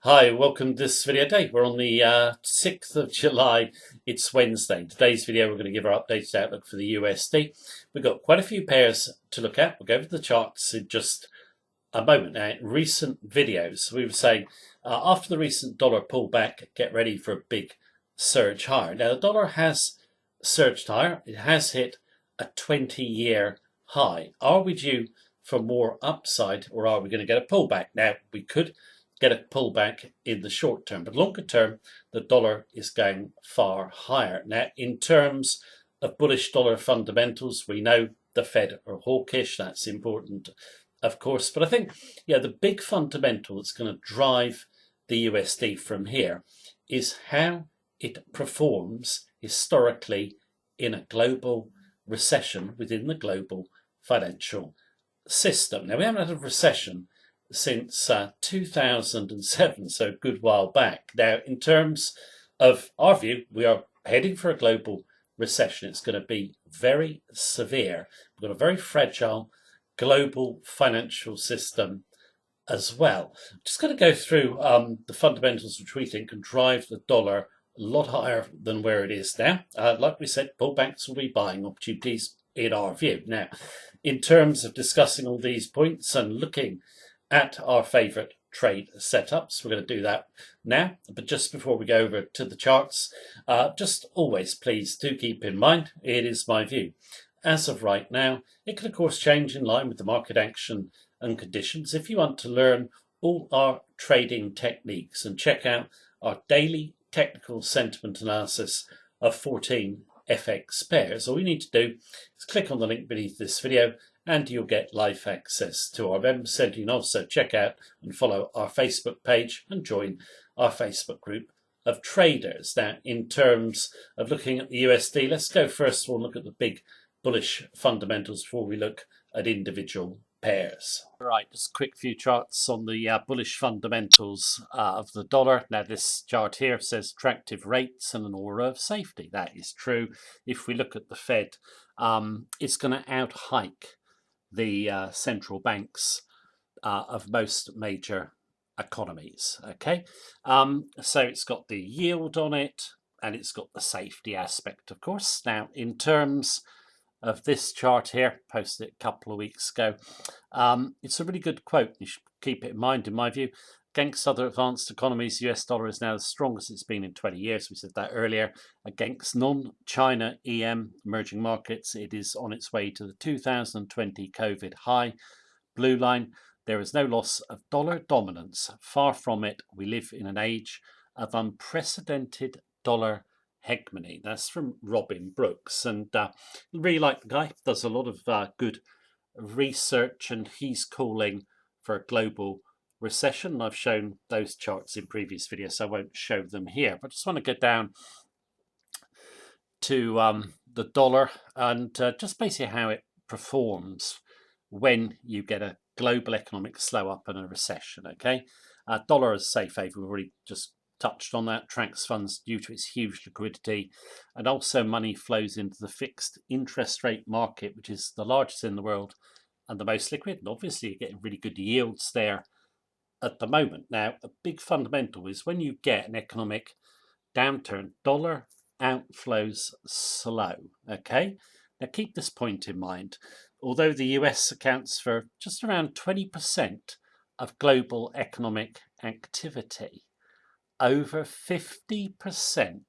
Hi, welcome to this video day. We're on the 6th of July. It's Wednesday. Today's video, we're going to give our updated outlook for the USD. We've got quite a few pairs to look at. We'll go over the charts in just a moment. Now, in recent videos, we were saying after the recent dollar pullback, get ready for a big surge higher. Now, the dollar has surged higher. It has hit a 20-year high. Are we due for more upside, or are we going to get a pullback? Now, we could get a pullback in the short term, but longer term, the dollar is going far higher. Now, in terms of bullish dollar fundamentals, we know the Fed are hawkish. That's important, of course. But I think, the big fundamental that's going to drive the USD from here is how it performs historically in a global recession within the global financial system. Now, we haven't had a recession since 2007, so a good while back. Now, in terms of our view, we are heading for a global recession. It's going to be very severe. We've got a very fragile global financial system as well. Just going to go through the fundamentals which we think can drive the dollar a lot higher than where it is now. Like we said, pullbacks will be buying opportunities in our view. Now, in terms of discussing all these points and looking at our favourite trade setups, we're going to do that now. But just before we go over to the charts, just always please do keep in mind, it is my view. As of right now, it can of course change in line with the market action and conditions. If you want to learn all our trading techniques and check out our daily technical sentiment analysis of 14 FX pairs, all you need to do is click on the link beneath this video and you'll get live access to our members centre. You can also check out and follow our Facebook page and join our Facebook group of traders. Now, in terms of looking at the USD, let's go first of all look at the big bullish fundamentals before we look at individual pairs. Right, just a quick few charts on the bullish fundamentals of the dollar. Now, this chart here says attractive rates and an aura of safety. That is true. If we look at the Fed, it's going to out-hike the central banks of most major economies. Okay, so it's got the yield on it and it's got the safety aspect, of course. Now, in terms of this chart here, posted it a couple of weeks ago, it's a really good quote. You should keep it in mind, in my view. Against other advanced economies, the US dollar is now the strongest it's been in 20 years. We said that earlier. Against non-China emerging markets, it is on its way to the 2020 COVID high. Blue line, there is no loss of dollar dominance. Far from it. We live in an age of unprecedented dollar hegemony. That's from Robin Brooks. And really like the guy. Does a lot of good research, and he's calling for a global recession. I've shown those charts in previous videos, so I won't show them here, but I just want to go down to the dollar and just basically how it performs when you get a global economic slow up and a recession. Okay, dollar is safe haven. We've already just touched on that. Tracks funds due to its huge liquidity, and also money flows into the fixed interest rate market, which is the largest in the world and the most liquid, and obviously you're getting really good yields there at the moment. Now, a big fundamental is when you get an economic downturn, dollar outflows slow. Okay, now keep this point in mind. Although the US accounts for just around 20% of global economic activity, over 50%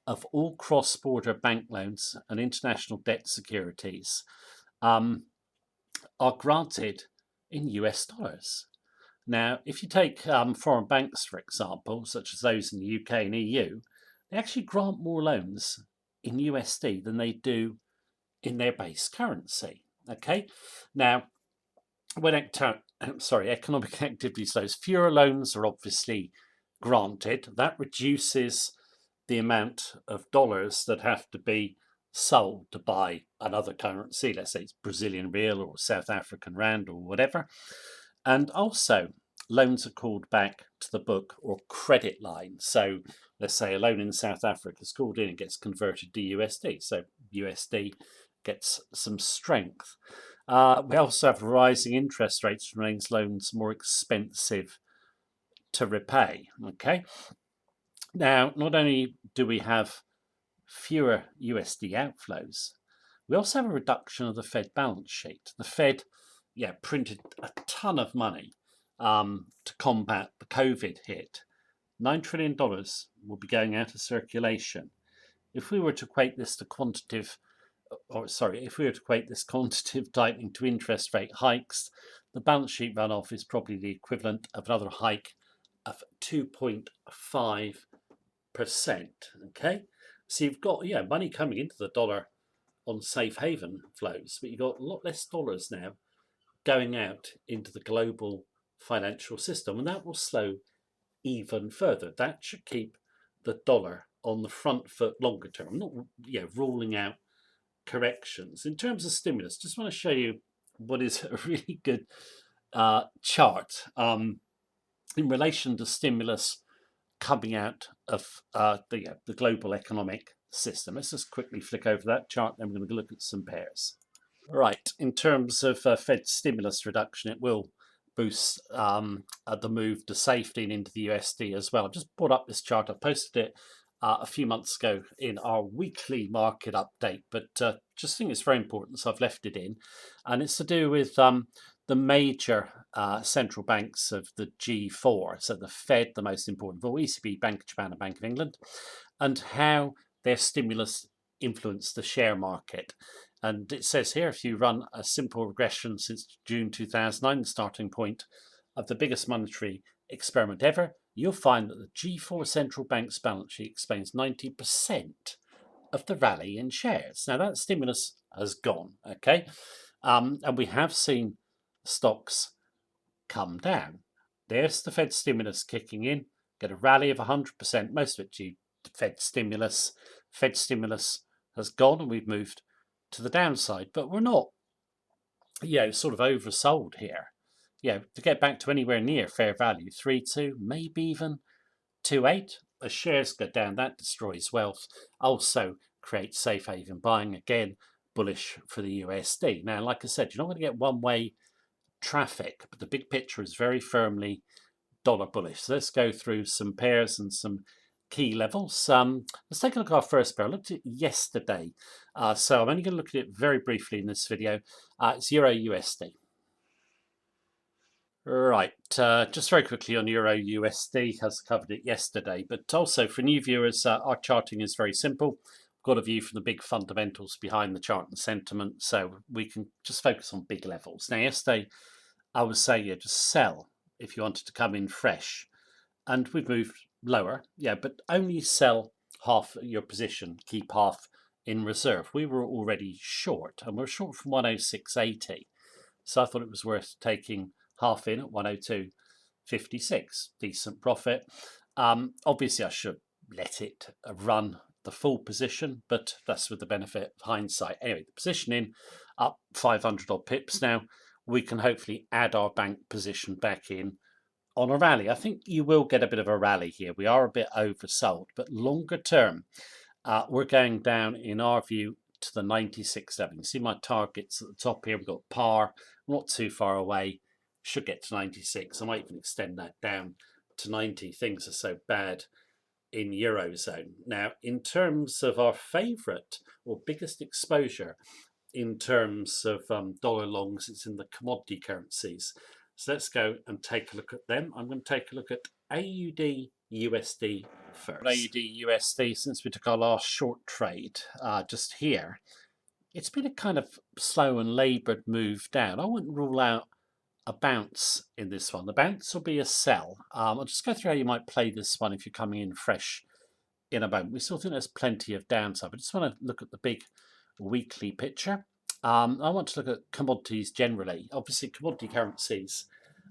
of all cross-border bank loans and international debt securities are granted in US dollars. Now, if you take foreign banks, for example, such as those in the UK and EU, they actually grant more loans in USD than they do in their base currency. Okay, now when economic activity slows, fewer loans are obviously granted. That reduces the amount of dollars that have to be sold to buy another currency. Let's say it's Brazilian real or South African rand or whatever. And also, loans are called back to the book or credit line. So let's say a loan in South Africa is called in and gets converted to USD. So USD gets some strength. We also have rising interest rates, which makes loans more expensive to repay. Okay. Now, not only do we have fewer USD outflows, we also have a reduction of the Fed balance sheet. The Fed, printed a ton of money to combat the COVID hit. $9 trillion will be going out of circulation. If we were to equate this to quantitative tightening to interest rate hikes, the balance sheet runoff is probably the equivalent of another hike of 2.5%. Okay, so you've got money coming into the dollar on safe haven flows, but you've got a lot less dollars now going out into the global financial system, and that will slow even further. That should keep the dollar on the front foot longer term. I'm not ruling out corrections. In terms of stimulus, just want to show you what is a really good chart in relation to stimulus coming out of the global economic system. Let's just quickly flick over that chart, then we're going to look at some pairs. Right, in terms of Fed stimulus reduction, it will boost the move to safety and into the USD as well. I've just brought up this chart. I posted it a few months ago in our weekly market update, but just think it's very important, so I've left it in. And it's to do with the major central banks of the G4, so the Fed, the most important of all, ECB, Bank of Japan and Bank of England, and how their stimulus influenced the share market. And it says here, if you run a simple regression since June 2009, the starting point of the biggest monetary experiment ever, you'll find that the G4 central bank's balance sheet explains 90% of the rally in shares. Now that stimulus has gone, okay? And we have seen stocks come down. There's the Fed stimulus kicking in, get a rally of 100%, most of it due to Fed stimulus. Fed stimulus has gone and we've moved to the downside, but we're not, sort of oversold here. To get back to anywhere near fair value, 3.2, maybe even 2.8. As shares go down, that destroys wealth. Also creates safe haven buying. Again, bullish for the USD. Now, like I said, you're not going to get one-way traffic, but the big picture is very firmly dollar bullish. So let's go through some pairs and some key levels. Let's take a look at our first pair. I looked at it yesterday, so I'm only going to look at it very briefly in this video. It's Euro USD. Right, just very quickly on Euro USD, has covered it yesterday, but also for new viewers, our charting is very simple. We've got a view from the big fundamentals behind the chart and sentiment, so we can just focus on big levels. Now, yesterday, I was saying just sell if you wanted to come in fresh, and we've moved lower, but only sell half your position, keep half in reserve. We were already short, and we're short from 106.80, so I thought it was worth taking half in at 102.56. Decent profit. Obviously, I should let it run the full position, but that's with the benefit of hindsight. Anyway, the position in up 500 odd pips. Now we can hopefully add our bank position back in on a rally. I think you will get a bit of a rally here. We are a bit oversold, but longer term, we're going down, in our view, to the 96 level. You see my targets at the top here. We've got par, not too far away. Should get to 96. I might even extend that down to 90. Things are so bad in Eurozone. Now, in terms of our favourite or biggest exposure in terms of dollar longs, it's in the commodity currencies. So let's go and take a look at them. I'm going to take a look at AUD USD first. AUD USD, since we took our last short trade just here, it's been a kind of slow and laboured move down. I wouldn't rule out a bounce in this one. The bounce will be a sell. I'll just go through how you might play this one if you're coming in fresh in a moment. We still think there's plenty of downside. I just want to look at the big weekly picture. I want to look at commodities generally. Obviously, commodity currencies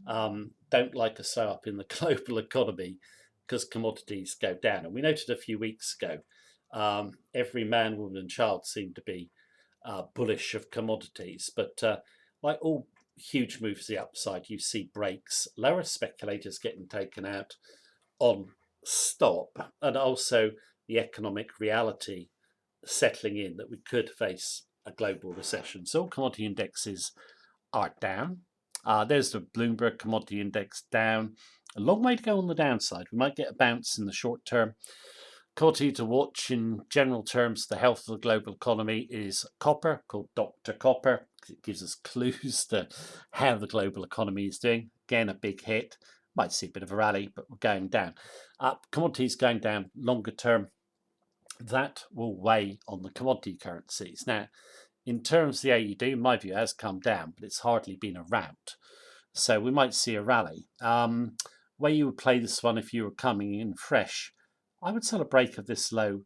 don't like a slow up in the global economy because commodities go down. And we noted a few weeks ago, every man, woman and child seemed to be bullish of commodities. But like all huge moves to the upside, you see breaks, lower, speculators getting taken out on stop, and also the economic reality settling in that we could face a global recession. So all commodity indexes are down. There's the Bloomberg Commodity Index down. A long way to go on the downside. We might get a bounce in the short term. Commodity to watch in general terms, the health of the global economy is copper, called Dr. Copper, because it gives us clues to how the global economy is doing. Again, a big hit. Might see a bit of a rally, but we're going down. Commodities going down longer term. That will weigh on the commodity currencies. Now, in terms of the AUD, my view has come down, but it's hardly been a rout. So we might see a rally. Where you would play this one if you were coming in fresh, I would sell a break of this low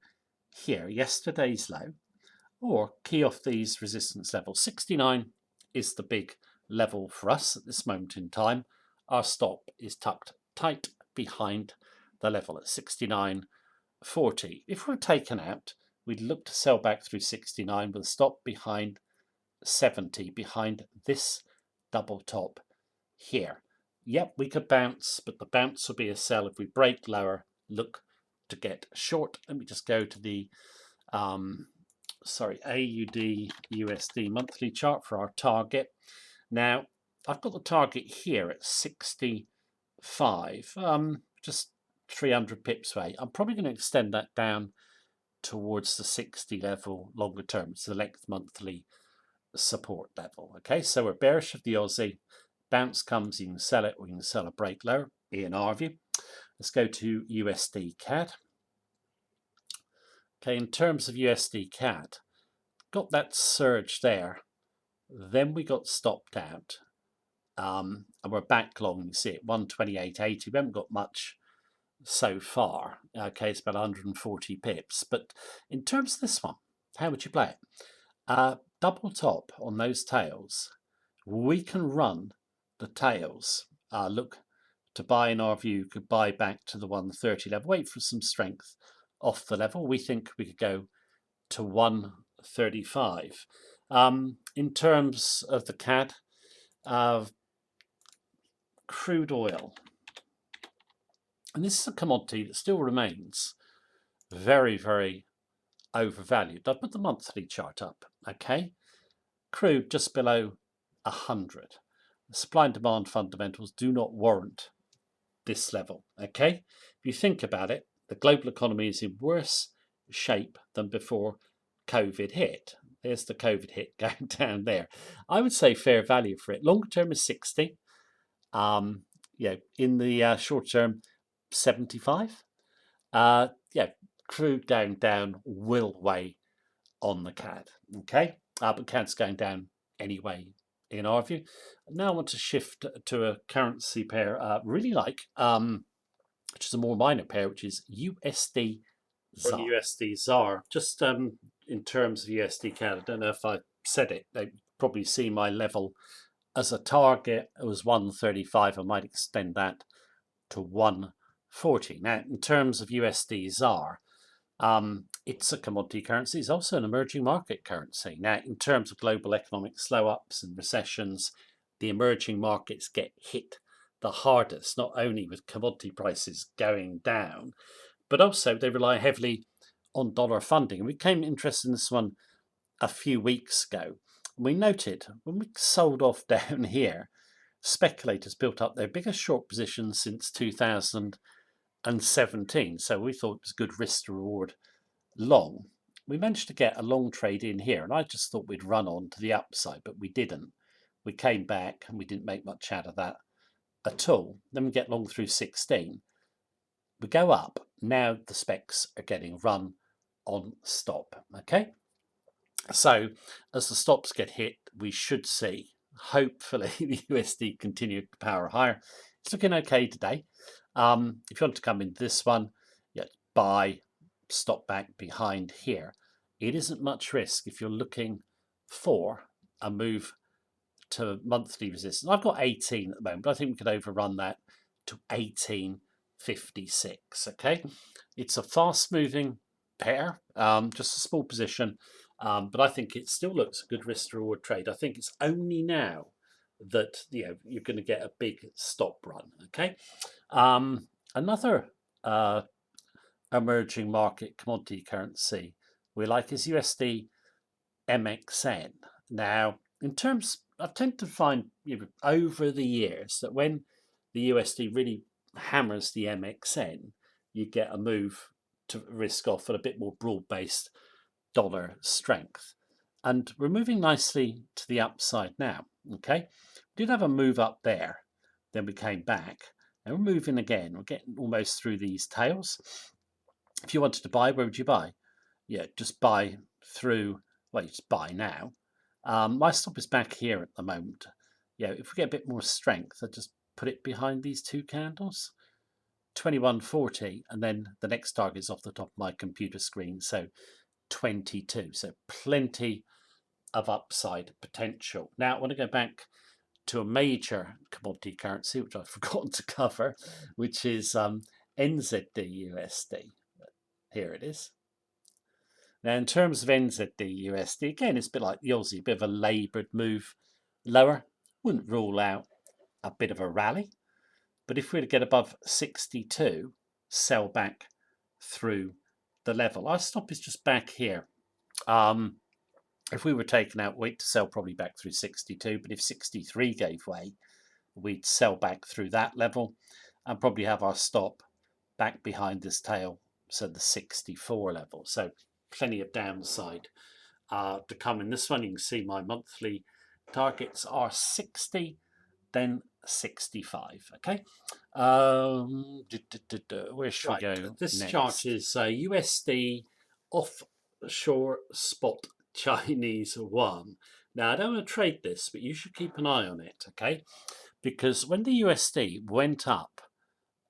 here, yesterday's low, or key off these resistance levels. 69 is the big level for us at this moment in time. Our stop is tucked tight behind the level at 69.40. If we're taken out, we'd look to sell back through 69 with a stop behind 70, behind this double top here. Yep, we could bounce, but the bounce will be a sell. If we break lower, look to get short. Let me just go to the AUD USD monthly chart for our target. Now, I've got the target here at 65, just 300 pips away. I'm probably going to extend that down towards the 60 level longer term. It's the length monthly support level. Okay, so we're bearish of the Aussie. Bounce comes, you can sell it, or you can sell a break lower, in our view. Let's go to USD CAD. Okay, in terms of USD CAD, got that surge there. Then we got stopped out. And we're back long, you see it, 128.80. We haven't got much so far. Okay, it's about 140 pips. But in terms of this one, how would you play it? Double top on those tails. We can run the tails. Look to buy, in our view, could buy back to the 130 level. Wait for some strength off the level. We think we could go to 135. In terms of the CAD, crude oil. And this is a commodity that still remains very, very overvalued. I've put the monthly chart up, okay? Crude just below 100. The supply and demand fundamentals do not warrant this level, okay? If you think about it, the global economy is in worse shape than before COVID hit. There's the COVID hit going down there. I would say fair value for it. Longer term is 60. In the short term, 75. Crude going down will weigh on the CAD. Okay, but CAD's going down anyway, in our view. Now I want to shift to a currency pair really like, which is a more minor pair, which is USD ZAR. USD ZAR. Just in terms of USD CAD, I don't know if I said it. They probably see my level as a target. It was 135. I might extend that to 140. Now, in terms of USD ZAR, it's a commodity currency. It's also an emerging market currency. Now, in terms of global economic slow-ups and recessions, the emerging markets get hit the hardest, not only with commodity prices going down, but also they rely heavily on dollar funding. We became interested in this one a few weeks ago. We noted when we sold off down here, speculators built up their biggest short position since 2017. So we thought it was good risk to reward long. We managed to get a long trade in here, and I just thought we'd run on to the upside, but we didn't. We came back and we didn't make much out of that at all. Then we get long through 16. We go up. Now the specs are getting run on stop. Okay. So as the stops get hit, we should see, hopefully, the USD continue to power higher. It's looking okay today. If you want to come in this one, buy, stop back behind here. It isn't much risk if you're looking for a move to monthly resistance. I've got 18 at the moment, but I think we could overrun that to 18.56. Okay, it's a fast-moving pair, just a small position, but I think it still looks a good risk-reward trade. I think it's only now that you're going to get a big stop run. Okay, another emerging market commodity currency we like is USD MXN. Now, in terms, I tend to find over the years that when the USD really hammers the MXN, you get a move to risk off at a bit more broad-based dollar strength. And we're moving nicely to the upside now. Okay, we did have a move up there, then we came back, and we're moving again. We're getting almost through these tails. If you wanted to buy, where would you buy? Yeah, just buy through. Well, you just buy now. My stop is back here at the moment. Yeah, if we get a bit more strength, I just put it behind these two candles. 21.40, and then the next target is off the top of my computer screen, so 22. So plenty of upside potential. Now I want to go back to a major commodity currency, which I've forgotten to cover, which is NZD USD. Here it is. Now, in terms of NZD USD, again, it's a bit like the Aussie, a bit of a laboured move lower. Wouldn't rule out a bit of a rally. But if we were to get above 62, sell back through the level. Our stop is just back here. If we were taken out, wait to sell probably back through 62. But if 63 gave way, we'd sell back through that level and probably have our stop back behind this tail, so the 64 level. So plenty of downside to come in this one. You can see my monthly targets are 60, then 65. Okay, where should we go? This next? Chart is USD offshore spot Chinese yuan. Now I don't want to trade this, but you should keep an eye on it. Okay, because when the USD went up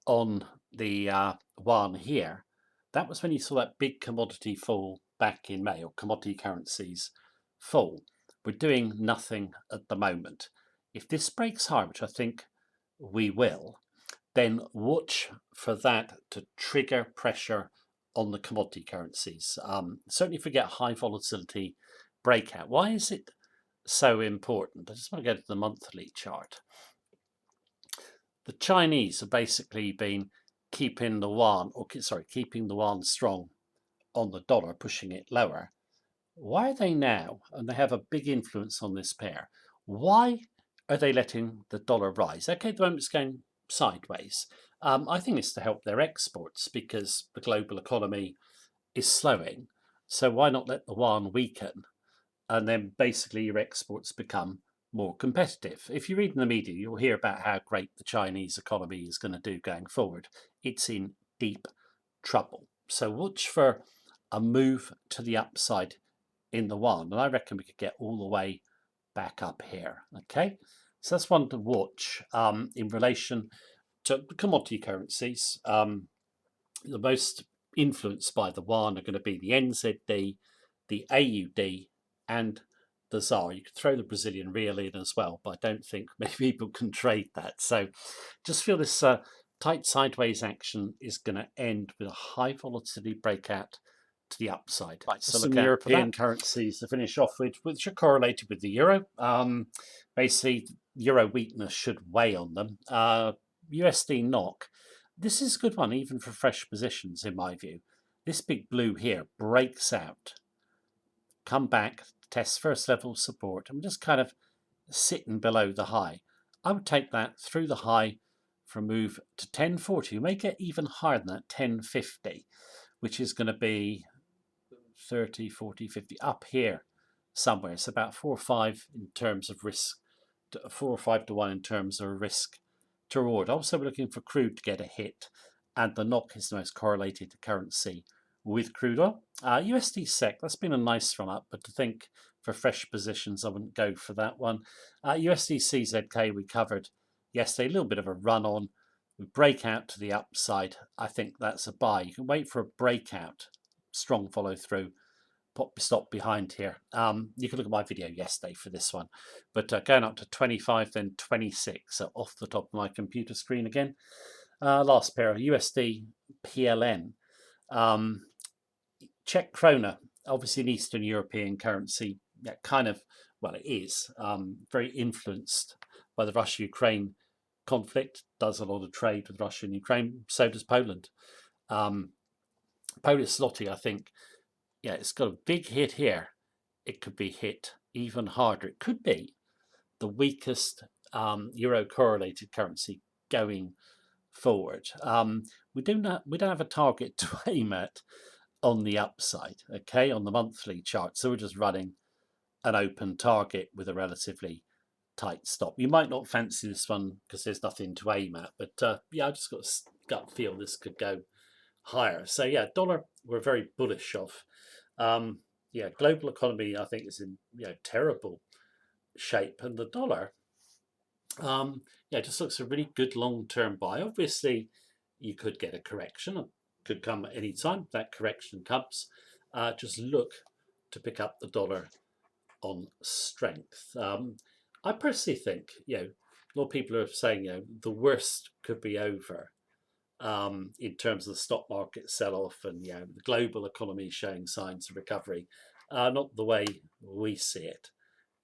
on the yuan here, that was when you saw that big commodity fall back in May, or commodity currencies fall. We're doing nothing at the moment. If this breaks high, which I think we will, then watch for that to trigger pressure on the commodity currencies. Certainly if we get high volatility breakout. Why is it so important? I just want to go to the monthly chart. The Chinese have basically been keeping the yuan, keeping the yuan strong on the dollar, pushing it lower. Why are they now, and they have a big influence on this pair, why are they letting the dollar rise? Okay, at the moment it's going sideways. I think it's to help their exports because the global economy is slowing. So why not let the yuan weaken, and then basically your exports become more competitive? If you read in the media, you'll hear about how great the Chinese economy is going to do going forward. It's in deep trouble. So watch for a move to the upside in the yuan, and I reckon we could get all the way back up here. Okay, so that's one to watch in relation to commodity currencies. The most influenced by the yuan are going to be the NZD, the AUD, and the ZAR. You could throw the Brazilian real in as well, but I don't think many people can trade that. So just feel this tight sideways action is going to end with a high volatility breakout to the upside. Right, so some European currencies to finish off with, which are correlated with the euro. Basically, euro weakness should weigh on them. USD NOK. This is a good one, even for fresh positions, in my view. This big blue here breaks out, come back, test first level support, and just kind of sitting below the high. I would take that through the high for a move to 1040. You may get even higher than that, 1050, which is going to be 30, 40, 50 up here somewhere. It's about 4 or 5 in terms of risk, 4 or 5 to 1 in terms of risk to reward. Also, we're looking for crude to get a hit, and the NOK is the most correlated currency with crude oil. USD SEK, that's been a nice run up, but to think for fresh positions, I wouldn't go for that one. USD CZK we covered yesterday, a little bit of a run on. We break out to the upside. I think that's a buy. You can wait for a breakout, strong follow through, pop stop behind here. You can look at my video yesterday for this one, but going up to 25, then 26, so off the top of my computer screen again. Last pair, USD PLN. Czech krona, obviously an Eastern European currency, that kind of, well, it is very influenced by the Russia-Ukraine conflict, does a lot of trade with Russia and Ukraine, so does Poland. Polish zloty, I think, yeah, it's got a big hit here. It could be hit even harder. It could be the weakest euro correlated currency going forward. We don't have a target to aim at on the upside, okay, on the monthly chart. So we're just running an open target with a relatively tight stop. You might not fancy this one because there's nothing to aim at, but yeah, I just got a gut feel this could go higher. So yeah, dollar we're very bullish of. Yeah, global economy I think is in terrible shape, and the dollar yeah, just looks a really good long-term buy. Obviously, you could get a correction. It could come at any time. That correction comes. Just look to pick up the dollar on strength. I personally think, a lot of people are saying, the worst could be over in terms of the stock market sell-off and, the global economy showing signs of recovery. Not the way we see it.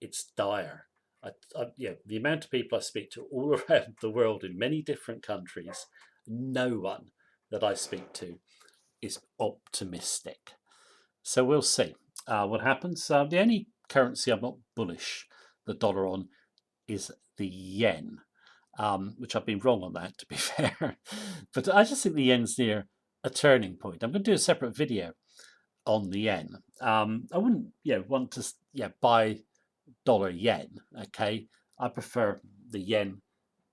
It's dire. The amount of people I speak to all around the world in many different countries, no one that I speak to is optimistic. So we'll see what happens. The only currency I'm not bullish the dollar on is the yen, which I've been wrong on that, to be fair. But I just think the yen's near a turning point. I'm going to do a separate video on the yen. I wouldn't want to buy dollar yen. Okay, I prefer the yen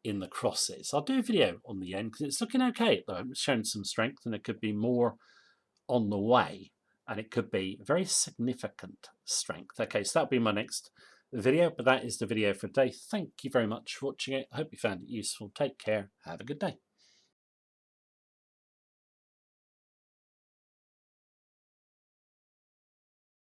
in the crosses. I'll do a video on the yen because it's looking okay though. It's showing some strength, and it could be more on the way, and it could be very significant strength. Okay, so that'll be my next video, but that is the video for today. Thank you very much for watching it. I hope you found it useful. Take care. Have a good day.